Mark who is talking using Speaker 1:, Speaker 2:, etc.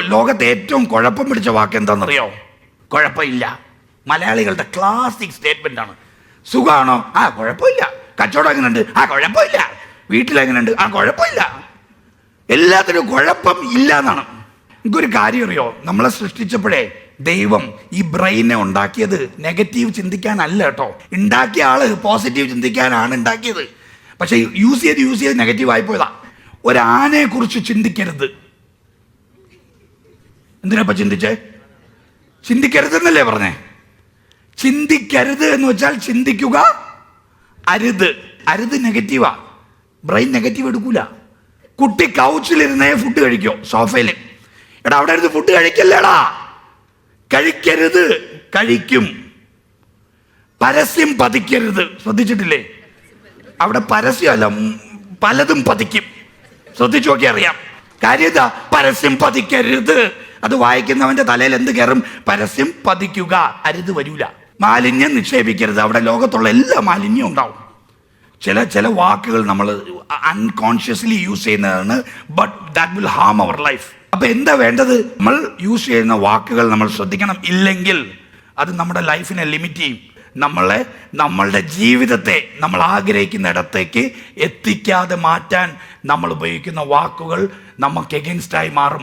Speaker 1: ലോകത്തെ ഏറ്റവും കുഴപ്പം പിടിച്ച വാക്ക് എന്താണെന്നറിയോ? കുഴപ്പമില്ല. മലയാളികളുടെ ക്ലാസിക് സ്റ്റേറ്റ്മെന്റ് ആണ്. സുഖമാണോ? ആ കുഴപ്പമില്ല. കച്ചവടം എങ്ങനെയുണ്ട്? ആ കുഴപ്പമില്ല. വീട്ടിലെങ്ങനെയുണ്ട്? ആ കുഴപ്പമില്ല. എല്ലാത്തിനും കുഴപ്പം ഇല്ല എന്നാണ്. എനിക്കൊരു കാര്യം അറിയോ, നമ്മളെ സൃഷ്ടിച്ചപ്പോഴേ ദൈവം ഈ ബ്രെയിനെ ഉണ്ടാക്കിയത് നെഗറ്റീവ് ചിന്തിക്കാനല്ല കേട്ടോ. ഉണ്ടാക്കിയ ആള് പോസിറ്റീവ് ചിന്തിക്കാനാണ് ഉണ്ടാക്കിയത്. പക്ഷെ യൂസ് ചെയ്ത് നെഗറ്റീവ് ആയിപ്പോയതാ. ഒരാനയെ കുറിച്ച് ചിന്തിക്കരുത്. എന്തിനാ ചിന്തിച്ചേ? ചിന്തിക്കരുതെന്നല്ലേ പറഞ്ഞേ? ചിന്തിക്കരുത് എന്ന് വെച്ചാൽ ചിന്തിക്കുക അരുത്. അരുത് നെഗറ്റീവാ. ബ്രെയിൻ നെഗറ്റീവ് എടുക്കൂല. കുട്ടി കൗച്ചിലിരുന്നേ ഫുഡ് കഴിക്കോ? സോഫയിൽ. എടാ അവിടെ ഇരുന്ന് ഫുഡ് കഴിക്കല്ലേടാ. കഴിക്കരുത്. കഴിക്കും. പരസ്യം പതിക്കരുത്. ശ്രദ്ധിച്ചിട്ടില്ലേ? അവിടെ പരസ്യമല്ല, പലതും പതിക്കും. ശ്രദ്ധിച്ചു നോക്കി അറിയാം. കാര്യം എന്താ? പരസ്യം പതിക്കരുത്. അത് വായിക്കുന്നവന്റെ തലയിൽ എന്ത് കയറും? പരസ്യം പതിക്കുക അരുത് വരൂല. മാലിന്യം നിക്ഷേപിക്കരുത്. അവിടെ ലോകത്തുള്ള എല്ലാ മാലിന്യവും ഉണ്ടാവും. ചില വാക്കുകൾ നമ്മൾ അൺകോൺഷ്യസ്ലി യൂസ് ചെയ്യുന്നതാണ്. But that will harm our life. അപ്പൊ എന്താ വേണ്ടത്? നമ്മൾ യൂസ് ചെയ്യുന്ന വാക്കുകൾ നമ്മൾ ശ്രദ്ധിക്കണം. ഇല്ലെങ്കിൽ അത് നമ്മുടെ ലൈഫിനെ ലിമിറ്റ് ചെയ്യും. നമ്മളുടെ ജീവിതത്തെ നമ്മൾ ആഗ്രഹിക്കുന്ന ഇടത്തേക്ക് എത്തിക്കാതെ മാറ്റാൻ നമ്മൾ ഉപയോഗിക്കുന്ന വാക്കുകൾ നമുക്ക് എഗെയിൻസ്റ്റായി മാറും.